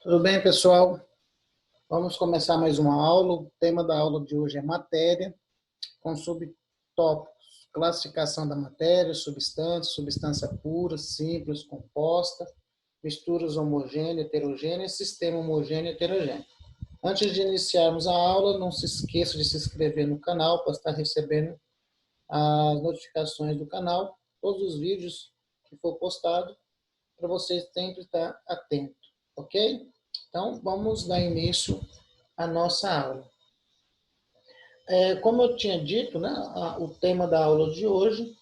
Tudo bem, pessoal? Vamos começar mais uma aula. O tema da aula de hoje é matéria, com subtópicos: classificação da matéria, substância, substância pura, simples, composta, misturas homogêneas, heterogêneas, sistema homogêneo e heterogêneo. Antes de iniciarmos a aula, não se esqueça de se inscrever no canal para estar recebendo as notificações do canal, todos os vídeos que for postado, para você sempre estar atento, ok? Então, vamos dar início à nossa aula. Como eu tinha dito, né, o tema da aula de hoje,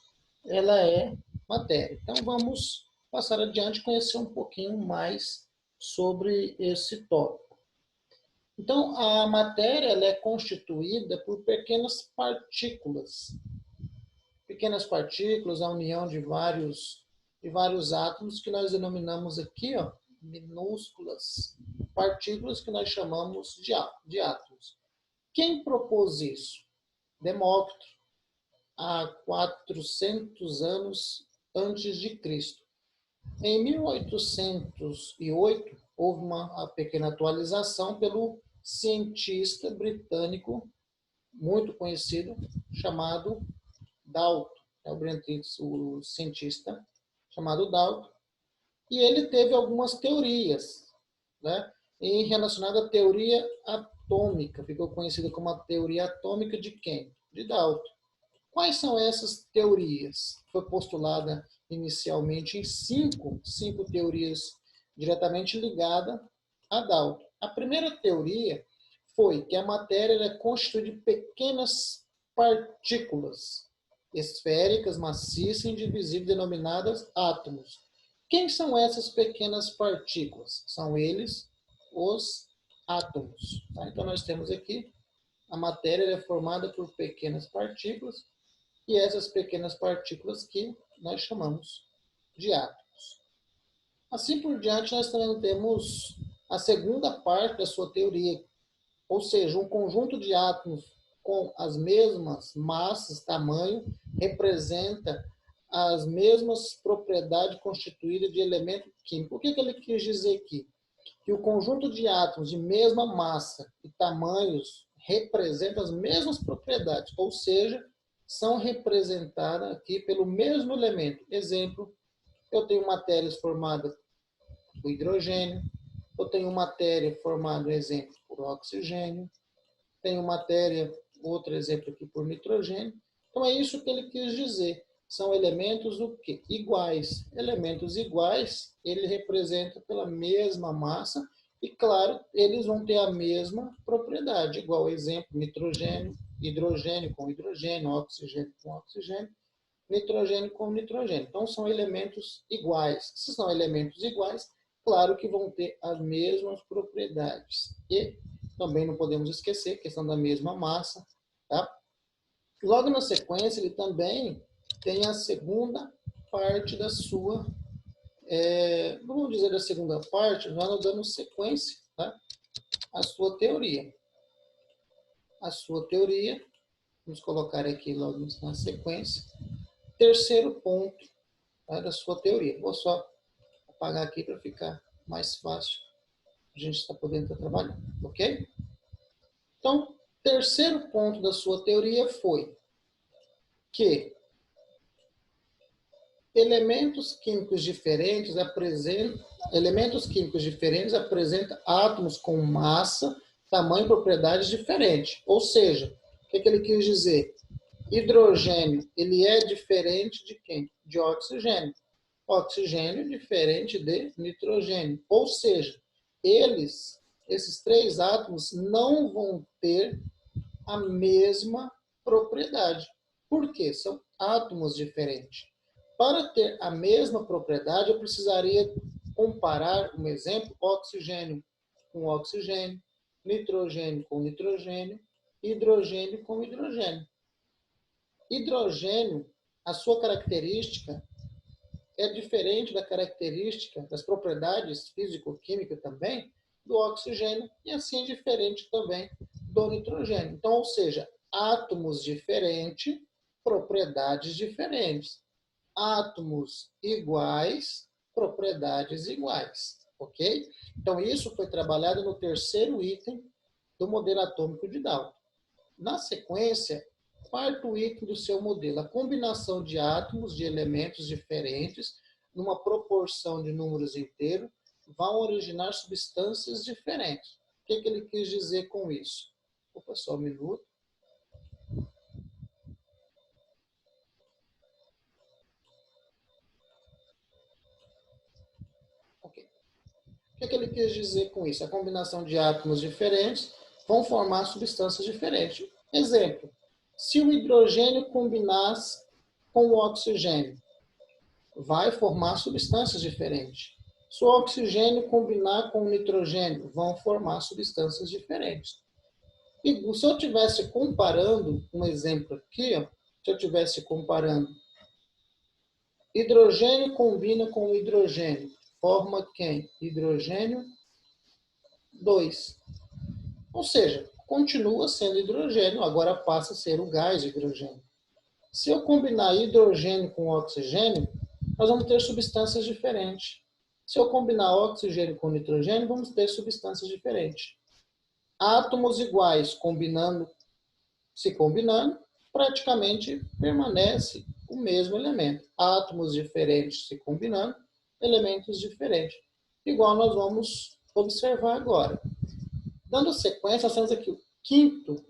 ela é matéria. Então, vamos passar adiante e conhecer um pouquinho mais sobre esse tópico. Então, a matéria ela é constituída por pequenas partículas. Pequenas partículas, a união de vários átomos que nós denominamos aqui, ó, minúsculas partículas que nós chamamos de átomos. Quem propôs isso? Demócrito, há 400 anos antes de Cristo. Em 1808, houve uma pequena atualização pelo cientista britânico muito conhecido, chamado Dalton, o cientista chamado Dalton, e ele teve algumas teorias, né, relacionada à teoria atômica, ficou conhecida como a teoria atômica de quem? De Dalton. Quais são essas teorias? Foi postulada inicialmente em cinco teorias diretamente ligadas a Dalton. A primeira teoria foi que a matéria é constituída de pequenas partículas esféricas, maciças e indivisíveis, denominadas átomos. Quem são essas pequenas partículas? São eles os átomos. Tá? Então, nós temos aqui a matéria é formada por pequenas partículas e essas pequenas partículas que nós chamamos de átomos. Assim por diante, nós também temos a segunda parte da sua teoria, ou seja, um conjunto de átomos com as mesmas massas, tamanho, representa as mesmas propriedades constituídas de elemento químico. O que ele quis dizer aqui? Que o conjunto de átomos de mesma massa e tamanhos representa as mesmas propriedades, ou seja, são representadas aqui pelo mesmo elemento. Exemplo, eu tenho matérias formadas por hidrogênio, eu tenho matéria formada, exemplo, por oxigênio, tenho matéria, outro exemplo aqui, por nitrogênio. Então, é isso que ele quis dizer. São elementos o quê? Iguais. Elementos iguais, ele representa pela mesma massa e, claro, eles vão ter a mesma propriedade. Igual exemplo, nitrogênio, hidrogênio com hidrogênio, oxigênio com oxigênio, nitrogênio com nitrogênio. Então, são elementos iguais. Se são elementos iguais, claro que vão ter as mesmas propriedades. E também não podemos esquecer a questão da mesma massa. Tá? Logo na sequência, ele também tem a segunda parte da sua, vamos dizer, da segunda parte, já dando sequência, tá? A sua teoria. A sua teoria, vamos colocar aqui logo na sequência, terceiro ponto, tá, da sua teoria. Vou só apagar aqui para ficar mais fácil a gente estar podendo estar trabalhando, ok? Então, terceiro ponto da sua teoria foi que elementos químicos diferentes apresentam átomos com massa, tamanho e propriedades diferentes. Ou seja, o que ele quis dizer? Hidrogênio, ele é diferente de quem? De oxigênio. Oxigênio diferente de nitrogênio. Ou seja, esses três átomos não vão ter a mesma propriedade. Por quê? São átomos diferentes. Para ter a mesma propriedade, eu precisaria comparar, um exemplo, oxigênio com oxigênio, nitrogênio com nitrogênio, hidrogênio com hidrogênio. Hidrogênio, a sua característica é diferente da característica, das propriedades físico-químicas também, do oxigênio, e assim é diferente também do nitrogênio. Então, ou seja, átomos diferentes, propriedades diferentes. Átomos iguais, propriedades iguais. ok? Então, isso foi trabalhado no terceiro item do modelo atômico de Dalton. Na sequência, quarto item do seu modelo, a combinação de átomos de elementos diferentes numa proporção de números inteiros vão originar substâncias diferentes. O que ele quis dizer com isso? Opa, só um minuto. Ok. O que ele quis dizer com isso? A combinação de átomos diferentes vão formar substâncias diferentes. Exemplo, se o hidrogênio combinasse com o oxigênio, vai formar substâncias diferentes. Se o oxigênio combinar com o nitrogênio, vão formar substâncias diferentes. E se eu estivesse comparando, um exemplo aqui, ó, se eu estivesse comparando hidrogênio combina com hidrogênio, forma quem? Hidrogênio 2. Ou seja, continua sendo hidrogênio, agora passa a ser o gás hidrogênio. Se eu combinar hidrogênio com oxigênio, nós vamos ter substâncias diferentes. Se eu combinar oxigênio com nitrogênio, vamos ter substâncias diferentes. Átomos iguais se combinando, praticamente permanece o mesmo elemento. Átomos diferentes se combinando, elementos diferentes. Igual nós vamos observar agora. Dando sequência, nós temos aqui o quinto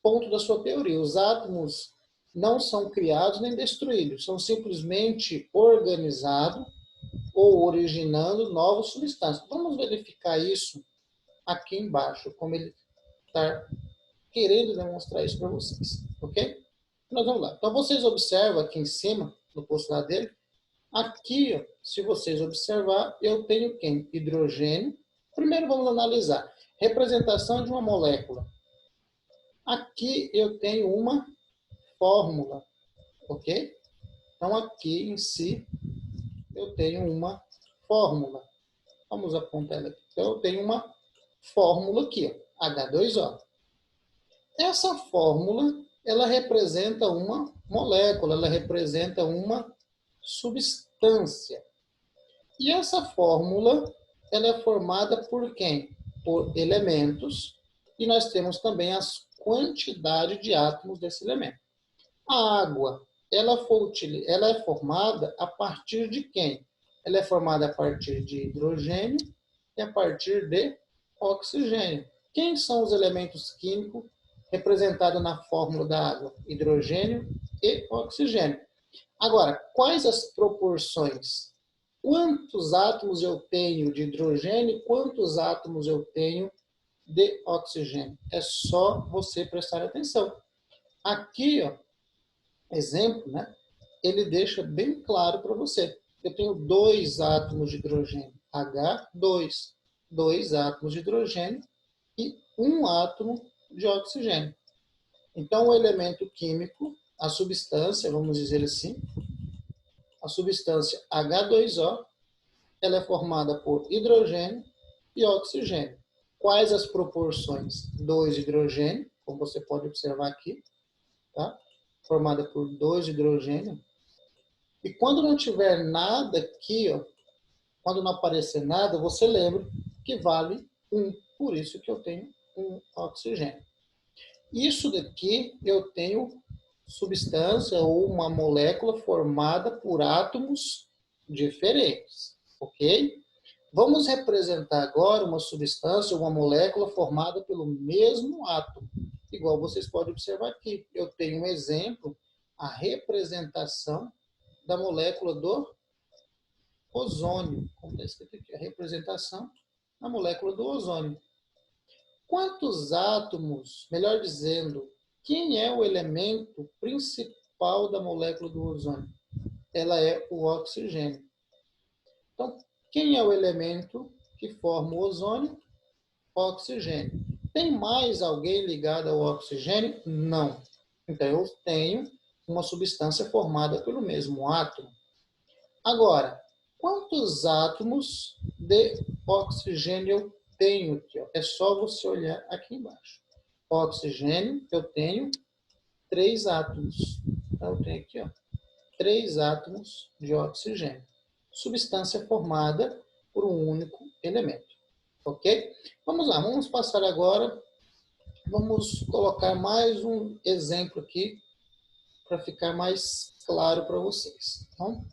ponto da sua teoria. Os átomos não são criados nem destruídos, são simplesmente organizados ou originando novas substâncias. Vamos verificar isso aqui embaixo, como ele está querendo demonstrar isso para vocês, ok? Nós vamos lá. Então, vocês observam aqui em cima, no postulado dele, aqui, ó, se vocês observar, eu tenho quem? Hidrogênio. Primeiro vamos analisar. Representação de uma molécula. Aqui eu tenho uma fórmula, ok? Então, aqui em si, eu tenho uma fórmula. Vamos apontar ela aqui. Então, eu tenho uma fórmula aqui, ó, H2O. Essa fórmula, ela representa uma molécula, ela representa uma substância. E essa fórmula, ela é formada por quem? Por elementos, e nós temos também as quantidades de átomos desse elemento. A água, ela é formada a partir de quem? Ela é formada a partir de hidrogênio e a partir de oxigênio. Quem são os elementos químicos representados na fórmula da água? Hidrogênio e oxigênio. Agora, quais as proporções? Quantos átomos eu tenho de hidrogênio e quantos átomos eu tenho de oxigênio? É só você prestar atenção. Aqui, ó, exemplo, né? Ele deixa bem claro para você. Eu tenho 2 átomos de hidrogênio, H2, 2 átomos de hidrogênio e 1 átomo de oxigênio. Então, o elemento químico, a substância, vamos dizer assim, a substância H2O, ela é formada por hidrogênio e oxigênio. Quais as proporções? 2 hidrogênio, como você pode observar aqui, tá? Formada por 2 hidrogênio. E quando não tiver nada aqui, ó, quando não aparecer nada, você lembra que vale 1. Por isso que eu tenho 1 oxigênio. Isso daqui eu tenho substância ou uma molécula formada por átomos diferentes, ok? Vamos representar agora uma substância, uma molécula formada pelo mesmo átomo. Igual vocês podem observar aqui. Eu tenho um exemplo, a representação da molécula do ozônio. Como está escrito aqui, a representação da molécula do ozônio. Quantos átomos, melhor dizendo, quem é o elemento principal da molécula do ozônio? Ela é o oxigênio. Então, quem é o elemento que forma o ozônio? Oxigênio. Tem mais alguém ligado ao oxigênio? Não. Então, eu tenho uma substância formada pelo mesmo átomo. Agora, quantos átomos de oxigênio eu tenho aqui? Ó? É só você olhar aqui embaixo. Oxigênio, eu tenho 3 átomos. Então, eu tenho aqui, ó, 3 átomos de oxigênio. substância formada por um único elemento. Ok? Vamos lá, vamos passar agora, vamos colocar mais um exemplo aqui para ficar mais claro para vocês. Então,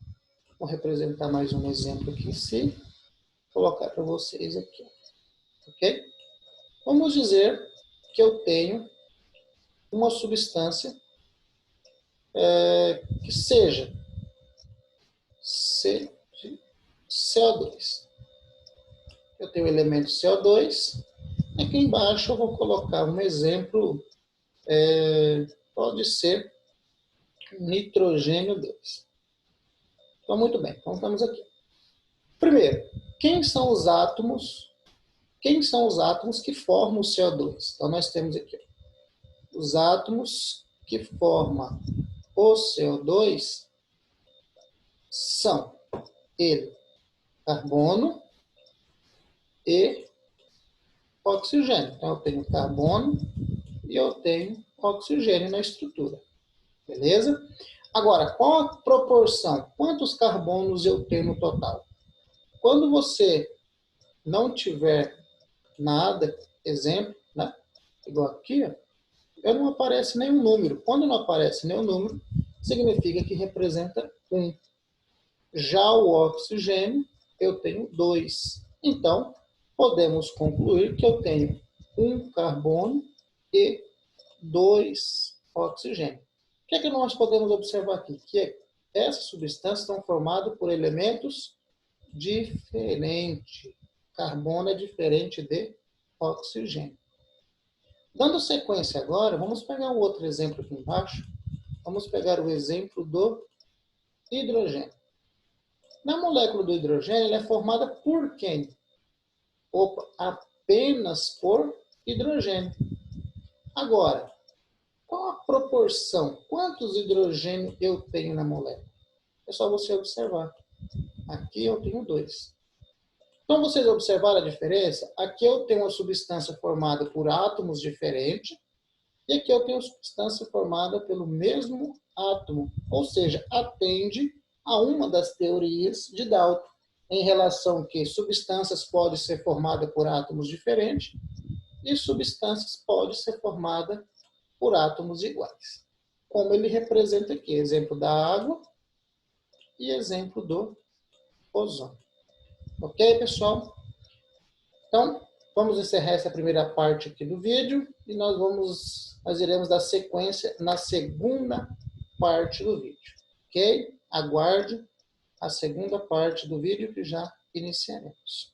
vou representar mais um exemplo aqui em si, colocar para vocês aqui. Ok? Vamos dizer que eu tenho uma substância que seja CO2. Eu tenho o elemento CO2. Aqui embaixo eu vou colocar um exemplo, pode ser nitrogênio 2. Então, muito bem. Então, estamos aqui. Primeiro, quem são os átomos que formam o CO2? Então, nós temos aqui os átomos que formam o CO2 são ele, carbono e oxigênio. Então, eu tenho carbono e eu tenho oxigênio na estrutura. Beleza? Agora, qual a proporção? Quantos carbonos eu tenho no total? Quando você não tiver nada, exemplo, né? Igual aqui, ó, não aparece nenhum número. Quando não aparece nenhum número, significa que representa 1. Já o oxigênio, eu tenho 2. Então, podemos concluir que eu tenho 1 carbono e 2 oxigênio. O que é que nós podemos observar aqui? Que essas substâncias estão formadas por elementos diferentes. Carbono é diferente de oxigênio. Dando sequência agora, vamos pegar um outro exemplo aqui embaixo. Vamos pegar o exemplo do hidrogênio. Na molécula do hidrogênio, ela é formada por quem? Opa, apenas por hidrogênio. Agora, qual a proporção? Quantos hidrogênios eu tenho na molécula? É só você observar. Aqui eu tenho 2. Então, vocês observaram a diferença? Aqui eu tenho uma substância formada por átomos diferentes e aqui eu tenho uma substância formada pelo mesmo átomo. Ou seja, atende a uma das teorias de Dalton, em relação que substâncias podem ser formadas por átomos diferentes e substâncias podem ser formadas por átomos iguais. Como ele representa aqui, exemplo da água e exemplo do ozônio. Ok, pessoal? Então, vamos encerrar essa primeira parte aqui do vídeo e nós iremos dar sequência na segunda parte do vídeo. Ok? Aguarde a segunda parte do vídeo que já iniciaremos.